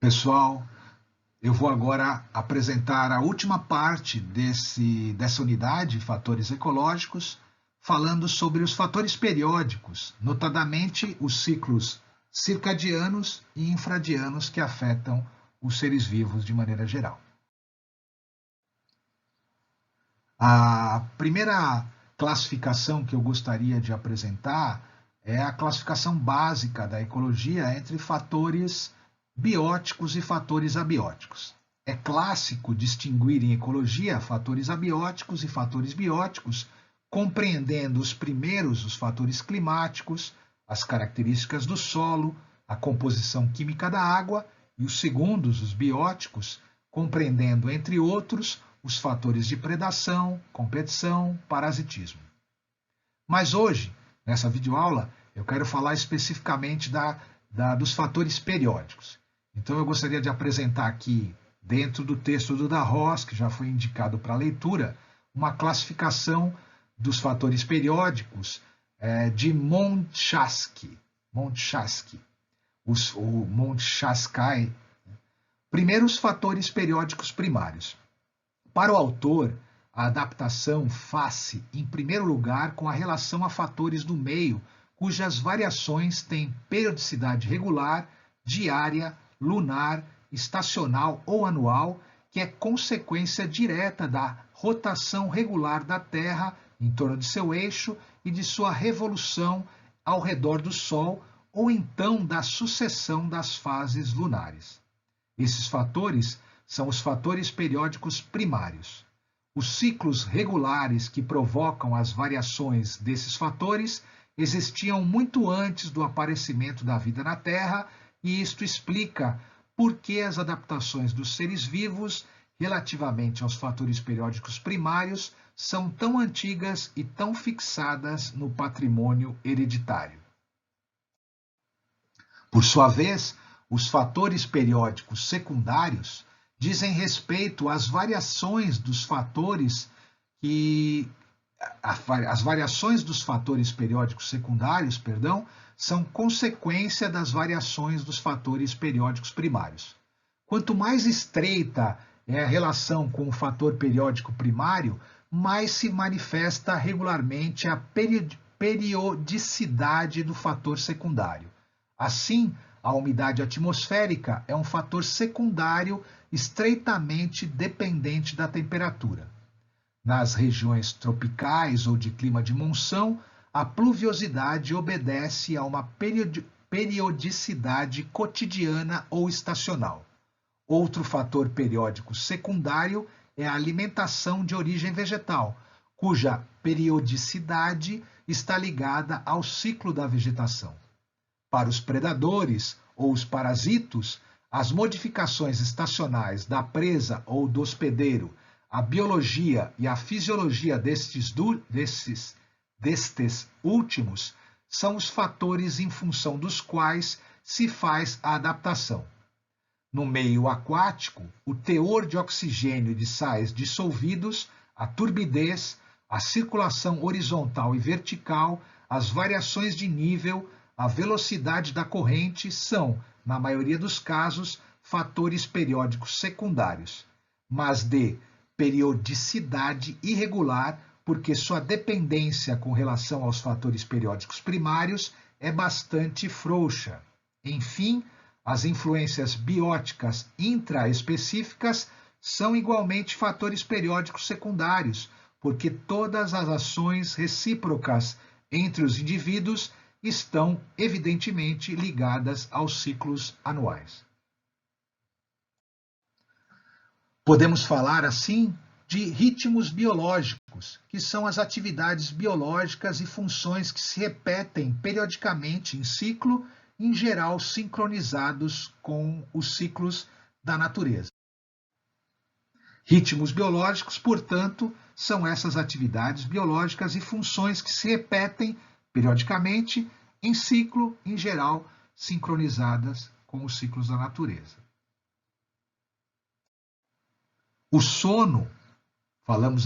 Pessoal, eu vou agora apresentar a última parte dessa unidade, fatores ecológicos, falando sobre os fatores periódicos, notadamente os ciclos circadianos e infradianos que afetam os seres vivos de maneira geral. A primeira classificação que eu gostaria de apresentar é a classificação básica da ecologia entre fatores bióticos e fatores abióticos. É clássico distinguir em ecologia fatores abióticos e fatores bióticos, compreendendo os primeiros os fatores climáticos, as características do solo, a composição química da água, e os segundos, os bióticos, compreendendo, entre outros, os fatores de predação, competição, parasitismo. Mas hoje, nessa videoaula, eu quero falar especificamente dos fatores periódicos. Então eu gostaria de apresentar aqui, dentro do texto do Darros, que já foi indicado para leitura, uma classificação dos fatores periódicos de Montchaski. O Montchaski. Primeiro, os fatores periódicos primários. Para o autor, a adaptação faz-se, em primeiro lugar, com a relação a fatores do meio, cujas variações têm periodicidade regular, diária, lunar, estacional ou anual, que é consequência direta da rotação regular da Terra em torno de seu eixo e de sua revolução ao redor do Sol, ou então da sucessão das fases lunares. Esses fatores são os fatores periódicos primários. Os ciclos regulares que provocam as variações desses fatores existiam muito antes do aparecimento da vida na Terra, e isto explica por que as adaptações dos seres vivos relativamente aos fatores periódicos primários são tão antigas e tão fixadas no patrimônio hereditário. Por sua vez, os fatores periódicos secundários dizem respeito às variações dos fatores as variações dos fatores periódicos secundários, são consequência das variações dos fatores periódicos primários. Quanto mais estreita é a relação com o fator periódico primário, mais se manifesta regularmente a periodicidade do fator secundário. Assim, a umidade atmosférica é um fator secundário estreitamente dependente da temperatura. Nas regiões tropicais ou de clima de monção, a pluviosidade obedece a uma periodicidade cotidiana ou estacional. Outro fator periódico secundário é a alimentação de origem vegetal, cuja periodicidade está ligada ao ciclo da vegetação. Para os predadores ou os parasitos, as modificações estacionais da presa ou do hospedeiro, a biologia e a fisiologia destes últimos são os fatores em função dos quais se faz a adaptação. No meio aquático, o teor de oxigênio e de sais dissolvidos, a turbidez, a circulação horizontal e vertical, as variações de nível, a velocidade da corrente são, na maioria dos casos, fatores periódicos secundários, mas de periodicidade irregular, porque sua dependência com relação aos fatores periódicos primários é bastante frouxa. Enfim, as influências bióticas intraespecíficas são igualmente fatores periódicos secundários, porque todas as ações recíprocas entre os indivíduos estão evidentemente ligadas aos ciclos anuais. Podemos falar, assim, de ritmos biológicos, que são as atividades biológicas e funções que se repetem periodicamente em ciclo, em geral sincronizados com os ciclos da natureza. Ritmos biológicos, portanto, são essas atividades biológicas e funções que se repetem periodicamente em ciclo, em geral, sincronizadas com os ciclos da natureza. O sono, falando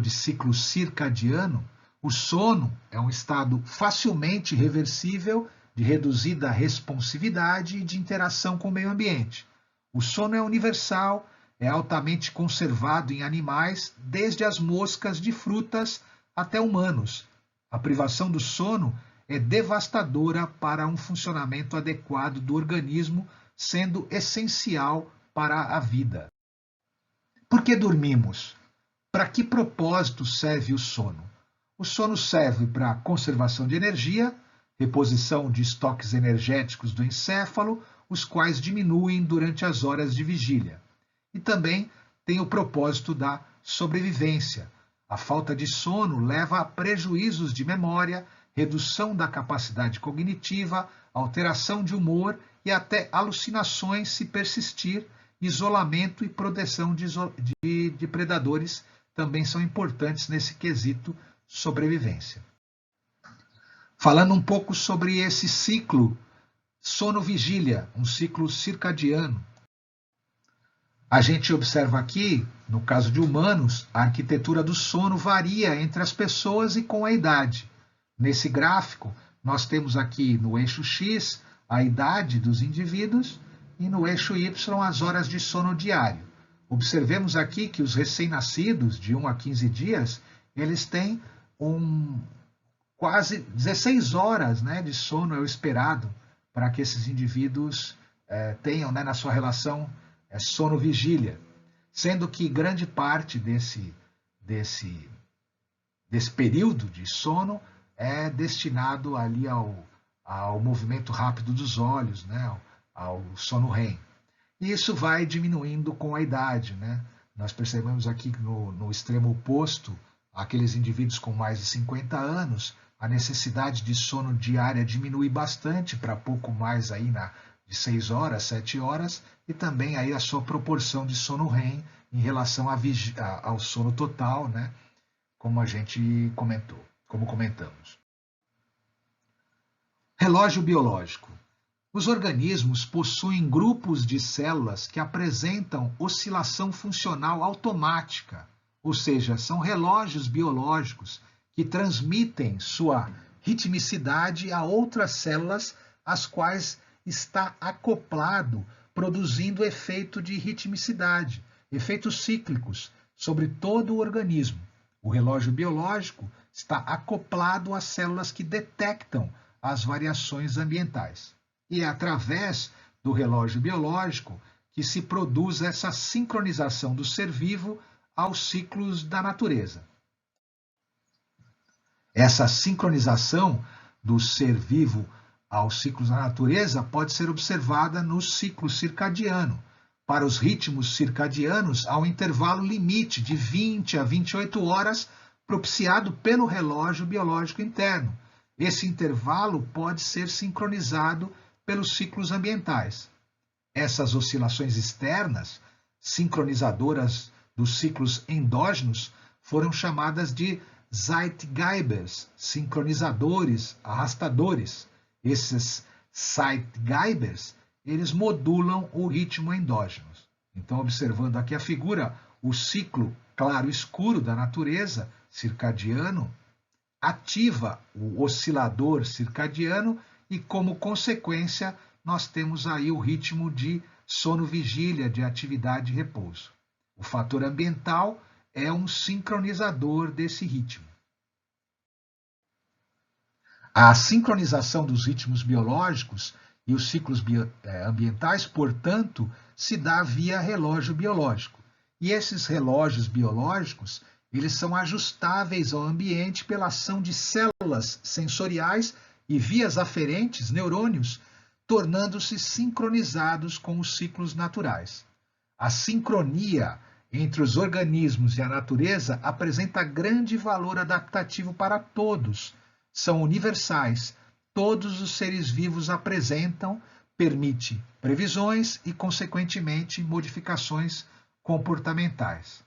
de ciclo circadiano, o sono é um estado facilmente reversível de reduzida responsividade e de interação com o meio ambiente. O sono é universal, é altamente conservado em animais, desde as moscas de frutas até humanos. A privação do sono é devastadora para um funcionamento adequado do organismo, sendo essencial para a vida. Por que dormimos? Para que propósito serve o sono? O sono serve para conservação de energia, reposição de estoques energéticos do encéfalo, os quais diminuem durante as horas de vigília. E também tem o propósito da sobrevivência. A falta de sono leva a prejuízos de memória, redução da capacidade cognitiva, alteração de humor e até alucinações se persistir. Isolamento e proteção de predadores também são importantes nesse quesito sobrevivência. Falando um pouco sobre esse ciclo sono-vigília, um ciclo circadiano. A gente observa aqui, no caso de humanos, a arquitetura do sono varia entre as pessoas e com a idade. Nesse gráfico, nós temos aqui no eixo X a idade dos indivíduos e no eixo Y as horas de sono diário. Observemos aqui que os recém-nascidos, de 1 a 15 dias, eles têm quase 16 horas, né, de sono é o esperado para que esses indivíduos tenham, né, na sua relação sono-vigília, sendo que grande parte desse período de sono é destinado ali ao movimento rápido dos olhos, né, ao sono REM. E isso vai diminuindo com a idade, né? Nós percebemos aqui no extremo oposto, aqueles indivíduos com mais de 50 anos, a necessidade de sono diária diminui bastante para pouco mais aí de 6 horas, 7 horas, e também aí a sua proporção de sono REM em relação ao sono total, né? Como a gente comentou, como comentamos. Relógio biológico. Os organismos possuem grupos de células que apresentam oscilação funcional automática, ou seja, são relógios biológicos que transmitem sua ritmicidade a outras células, às quais está acoplado, produzindo efeito de ritmicidade, efeitos cíclicos sobre todo o organismo. O relógio biológico está acoplado às células que detectam as variações ambientais. E é através do relógio biológico que se produz essa sincronização do ser vivo aos ciclos da natureza. Essa sincronização do ser vivo aos ciclos da natureza pode ser observada no ciclo circadiano. Para os ritmos circadianos, há um intervalo limite de 20 a 28 horas propiciado pelo relógio biológico interno. Esse intervalo pode ser sincronizado pelos ciclos ambientais. Essas oscilações externas, sincronizadoras dos ciclos endógenos, foram chamadas de Zeitgeibers, sincronizadores, arrastadores. Esses Zeitgeibers, eles modulam o ritmo endógeno. Então, observando aqui a figura, o ciclo claro-escuro da natureza, circadiano, ativa o oscilador circadiano e, como consequência, nós temos aí o ritmo de sono-vigília, de atividade e repouso. O fator ambiental é um sincronizador desse ritmo. A sincronização dos ritmos biológicos e os ciclos ambientais, portanto, se dá via relógio biológico. E esses relógios biológicos, eles são ajustáveis ao ambiente pela ação de células sensoriais e vias aferentes, neurônios, tornando-se sincronizados com os ciclos naturais. A sincronia entre os organismos e a natureza apresenta grande valor adaptativo para todos. São universais. Todos os seres vivos apresentam, permite previsões e, consequentemente, modificações comportamentais.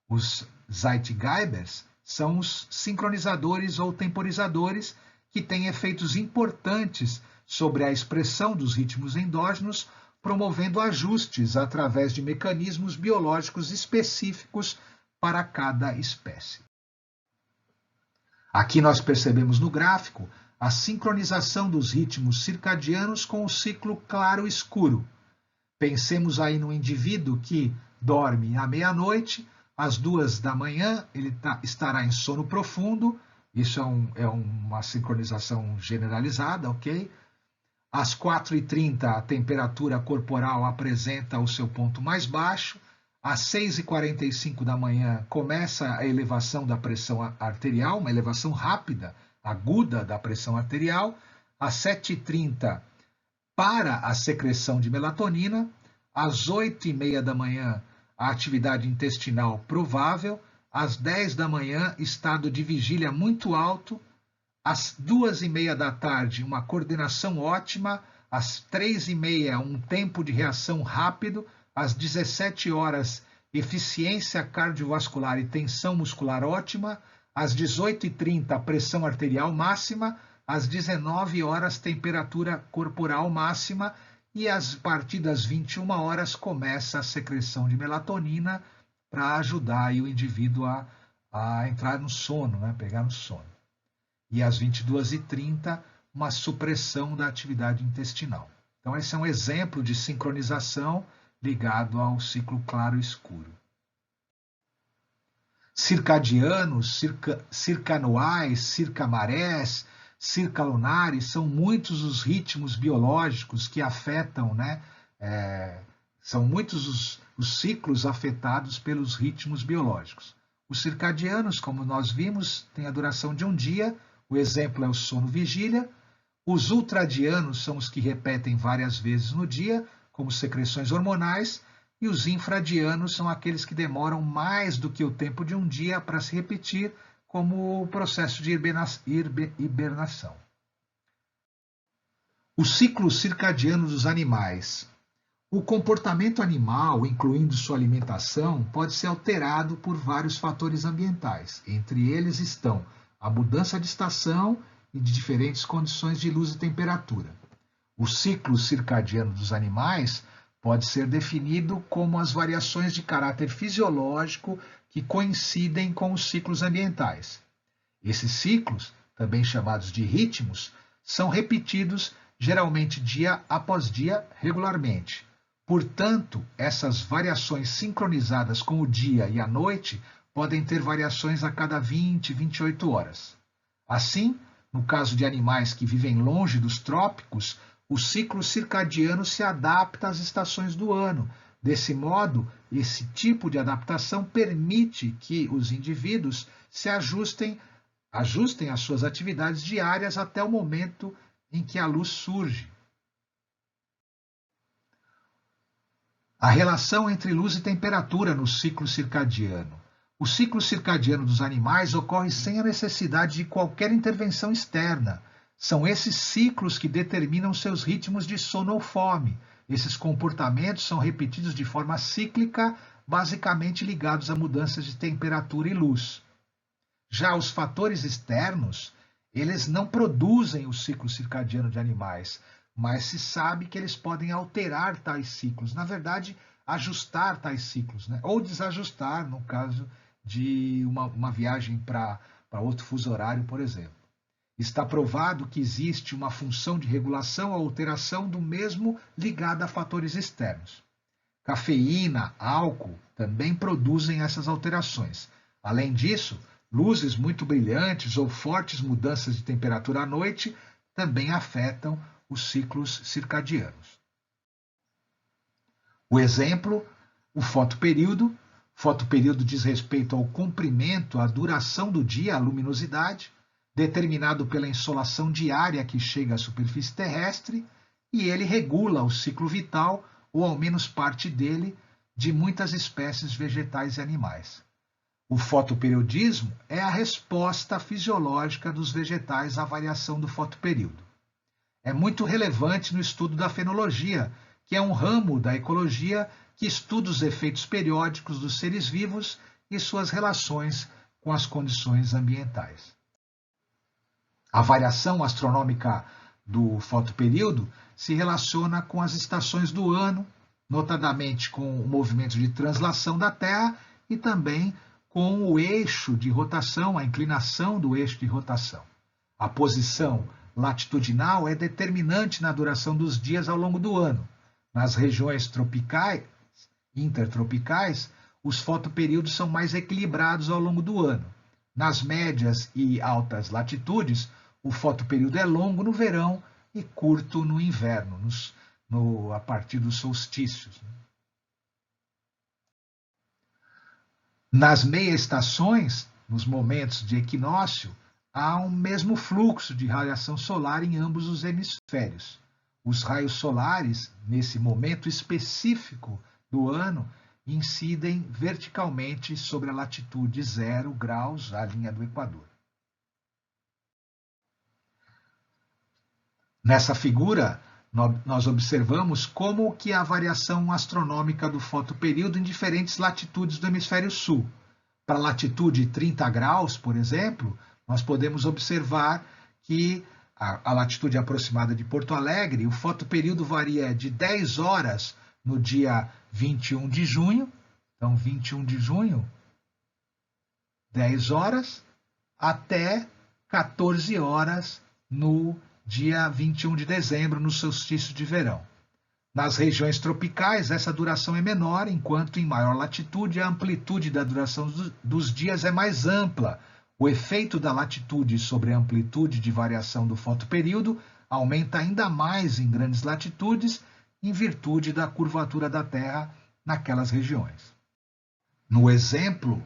Os Zeitgeibers são os sincronizadores ou temporizadores que têm efeitos importantes sobre a expressão dos ritmos endógenos, promovendo ajustes através de mecanismos biológicos específicos para cada espécie. Aqui nós percebemos no gráfico a sincronização dos ritmos circadianos com o ciclo claro-escuro. Pensemos aí no indivíduo que dorme à meia-noite, às 2 da manhã ele estará em sono profundo, isso é uma sincronização generalizada, ok? Às 4h30 a temperatura corporal apresenta o seu ponto mais baixo, às 6h45 da manhã começa a elevação da pressão arterial, uma elevação rápida, aguda da pressão arterial, às 7h30 para a secreção de melatonina, às 8h30 da manhã a atividade intestinal provável, às 10 da manhã estado de vigília muito alto, às 2h30 da tarde uma coordenação ótima, às 3h30 um tempo de reação rápido, às 17 horas eficiência cardiovascular e tensão muscular ótima, às 18h30 pressão arterial máxima, às 19 horas temperatura corporal máxima e a partir das 21 horas começa a secreção de melatonina para ajudar aí o indivíduo a entrar no sono, né? Pegar no sono. E às 22h30 uma supressão da atividade intestinal. Então esse é um exemplo de sincronização ligado ao ciclo claro-escuro. Circadianos, circanuais, circamarés, circalunares, são muitos os ritmos biológicos que afetam, né? São muitos os ciclos afetados pelos ritmos biológicos. Os circadianos, como nós vimos, têm a duração de um dia, o exemplo é o sono-vigília. Os ultradianos são os que repetem várias vezes no dia, como secreções hormonais, e os infradianos são aqueles que demoram mais do que o tempo de um dia para se repetir, como o processo de hibernação. O ciclo circadiano dos animais. O comportamento animal, incluindo sua alimentação, pode ser alterado por vários fatores ambientais. Entre eles estão a mudança de estação e de diferentes condições de luz e temperatura. O ciclo circadiano dos animais pode ser definido como as variações de caráter fisiológico que coincidem com os ciclos ambientais. Esses ciclos, também chamados de ritmos, são repetidos geralmente dia após dia regularmente. Portanto, essas variações sincronizadas com o dia e a noite podem ter variações a cada 20, 28 horas. Assim, no caso de animais que vivem longe dos trópicos, o ciclo circadiano se adapta às estações do ano. Desse modo, esse tipo de adaptação permite que os indivíduos se ajustem às suas atividades diárias até o momento em que a luz surge. A relação entre luz e temperatura no ciclo circadiano. O ciclo circadiano dos animais ocorre sem a necessidade de qualquer intervenção externa. São esses ciclos que determinam seus ritmos de sono ou fome. Esses comportamentos são repetidos de forma cíclica, basicamente ligados a mudanças de temperatura e luz. Já os fatores externos, eles não produzem o ciclo circadiano de animais, mas se sabe que eles podem alterar tais ciclos, na verdade, ajustar tais ciclos, né? Ou desajustar, no caso de uma viagem para outro fuso horário, por exemplo. Está provado que existe uma função de regulação ou alteração do mesmo ligada a fatores externos. Cafeína, álcool também produzem essas alterações. Além disso, luzes muito brilhantes ou fortes mudanças de temperatura à noite também afetam os ciclos circadianos. O exemplo, o fotoperíodo. Fotoperíodo diz respeito ao comprimento, à duração do dia, à luminosidade, determinado pela insolação diária que chega à superfície terrestre, e ele regula o ciclo vital, ou ao menos parte dele, de muitas espécies vegetais e animais. O fotoperiodismo é a resposta fisiológica dos vegetais à variação do fotoperíodo. É muito relevante no estudo da fenologia, que é um ramo da ecologia que estuda os efeitos periódicos dos seres vivos e suas relações com as condições ambientais. A variação astronômica do fotoperíodo se relaciona com as estações do ano, notadamente com o movimento de translação da Terra e também com o eixo de rotação, a inclinação do eixo de rotação. A posição latitudinal é determinante na duração dos dias ao longo do ano. Nas regiões tropicais, intertropicais, os fotoperíodos são mais equilibrados ao longo do ano. Nas médias e altas latitudes, o fotoperíodo é longo no verão e curto no inverno, a partir dos solstícios. Nas meia-estações, nos momentos de equinócio, há um mesmo fluxo de radiação solar em ambos os hemisférios. Os raios solares, nesse momento específico do ano, incidem verticalmente sobre a latitude 0 graus, a linha do Equador. Nessa figura, nós observamos como que a variação astronômica do fotoperíodo em diferentes latitudes do hemisfério sul. Para a latitude 30 graus, por exemplo, nós podemos observar que a latitude aproximada de Porto Alegre, o fotoperíodo varia de 10 horas no dia 21 de junho, então 21 de junho, 10 horas, até 14 horas no dia 21 de dezembro, no solstício de verão. Nas regiões tropicais, essa duração é menor, enquanto em maior latitude a amplitude da duração dos dias é mais ampla. O efeito da latitude sobre a amplitude de variação do fotoperíodo aumenta ainda mais em grandes latitudes, em virtude da curvatura da Terra naquelas regiões. No exemplo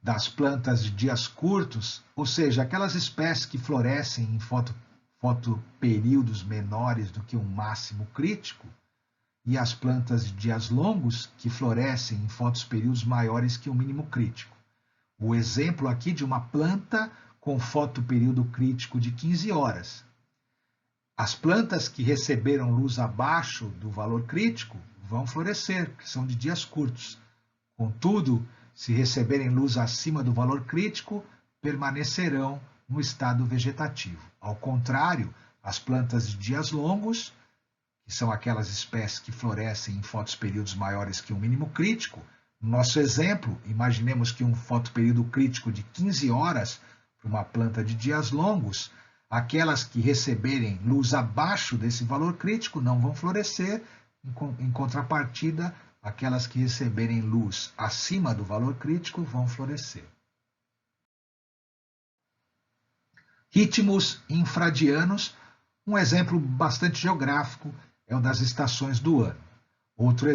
das plantas de dias curtos, ou seja, aquelas espécies que florescem em fotoperíodos menores do que um máximo crítico, e as plantas de dias longos, que florescem em fotoperíodos maiores que o mínimo crítico. O exemplo aqui de uma planta com fotoperíodo crítico de 15 horas. As plantas que receberam luz abaixo do valor crítico vão florescer, porque são de dias curtos. Contudo, se receberem luz acima do valor crítico, permanecerão no estado vegetativo. Ao contrário, as plantas de dias longos, que são aquelas espécies que florescem em fotoperíodos maiores que o mínimo crítico, no nosso exemplo, imaginemos que um fotoperíodo crítico de 15 horas para uma planta de dias longos, aquelas que receberem luz abaixo desse valor crítico não vão florescer, em contrapartida, aquelas que receberem luz acima do valor crítico vão florescer. Ritmos infradianos, um exemplo bastante geográfico é o das estações do ano. Outro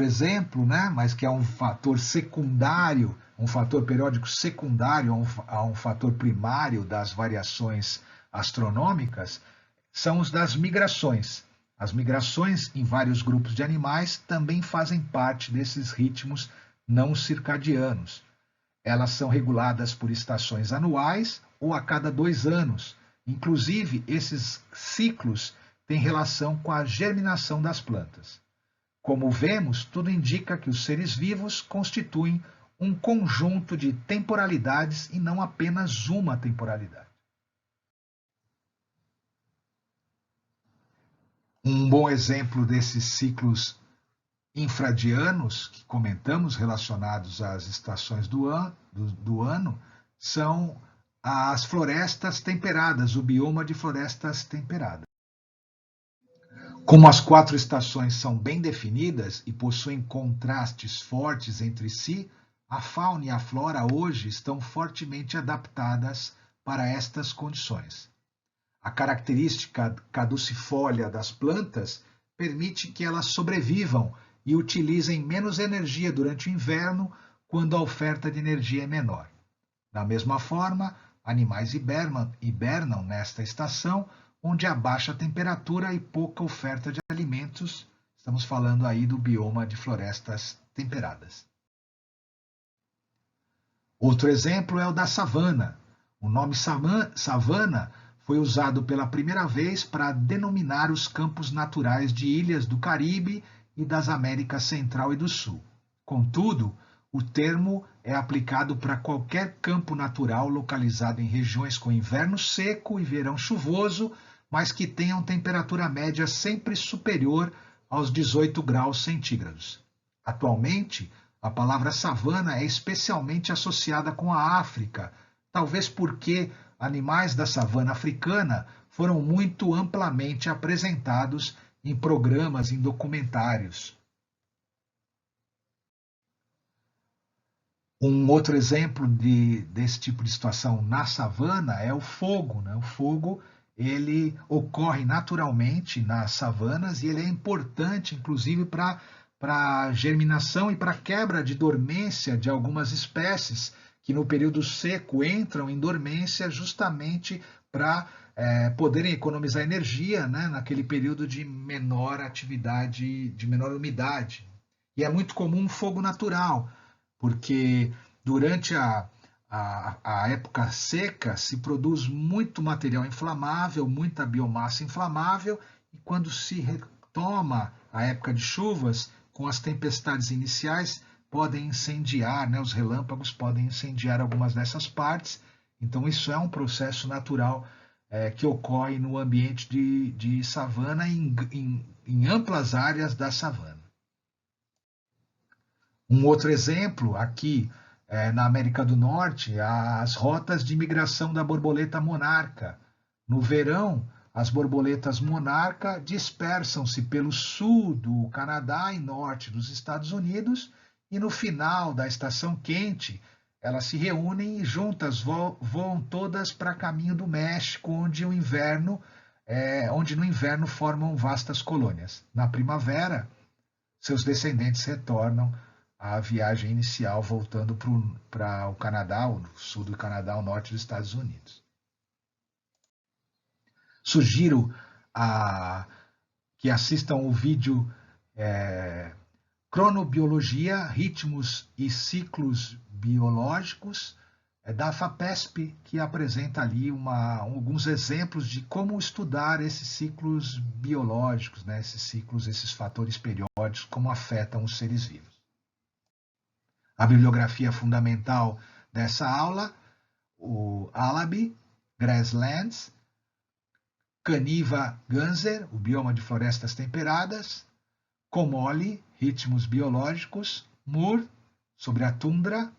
exemplo, né, mas que é um fator secundário, um fator periódico secundário a um fator primário das variações astronômicas, são os das migrações. As migrações em vários grupos de animais também fazem parte desses ritmos não circadianos. Elas são reguladas por estações anuais ou a cada 2 anos. Inclusive, esses ciclos têm relação com a germinação das plantas. Como vemos, tudo indica que os seres vivos constituem um conjunto de temporalidades e não apenas uma temporalidade. Um bom exemplo desses ciclos infradianos que comentamos, relacionados às estações do ano, são as florestas temperadas, o bioma de florestas temperadas. Como as 4 estações são bem definidas e possuem contrastes fortes entre si, a fauna e a flora hoje estão fortemente adaptadas para estas condições. A característica caducifólia das plantas permite que elas sobrevivam e utilizem menos energia durante o inverno, quando a oferta de energia é menor. Da mesma forma, animais hibernam nesta estação, onde há baixa temperatura e pouca oferta de alimentos. Estamos falando aí do bioma de florestas temperadas. Outro exemplo é o da savana. O nome savana foi usado pela primeira vez para denominar os campos naturais de ilhas do Caribe e das Américas Central e do Sul. Contudo, o termo é aplicado para qualquer campo natural localizado em regiões com inverno seco e verão chuvoso, mas que tenham temperatura média sempre superior aos 18 graus centígrados. Atualmente, a palavra savana é especialmente associada com a África, talvez porque animais da savana africana foram muito amplamente apresentados em programas, em documentários. Um outro exemplo desse tipo de situação na savana é o fogo, né? O fogo ele ocorre naturalmente nas savanas e ele é importante, inclusive, para a germinação e para a quebra de dormência de algumas espécies que no período seco entram em dormência justamente para poderem economizar energia, né, naquele período de menor atividade, de menor umidade. E é muito comum um fogo natural, porque durante a época seca se produz muito material inflamável, muita biomassa inflamável, e quando se retoma a época de chuvas, com as tempestades iniciais, podem incendiar, né, os relâmpagos podem incendiar algumas dessas partes. Então, isso é um processo natural que ocorre no ambiente de savana em amplas áreas da savana. Um outro exemplo aqui na América do Norte, as rotas de migração da borboleta monarca. No verão, as borboletas monarca dispersam-se pelo sul do Canadá e norte dos Estados Unidos, e no final da estação quente, elas se reúnem e juntas voam todas para caminho do México, onde no inverno formam vastas colônias. Na primavera, seus descendentes retornam à viagem inicial, voltando para o Canadá, o sul do Canadá, o norte dos Estados Unidos. Sugiro que assistam o vídeo Cronobiologia, Ritmos e Ciclos Biológicos, da FAPESP, que apresenta ali alguns exemplos de como estudar esses ciclos biológicos, né, esses fatores periódicos, como afetam os seres vivos. A bibliografia fundamental dessa aula, o Alabi, Grasslands, Caniva Ganser, o bioma de florestas temperadas, Comolli, ritmos biológicos, Moore, sobre a tundra,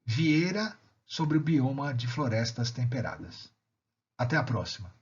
Vieira, sobre o bioma de florestas temperadas. Até a próxima.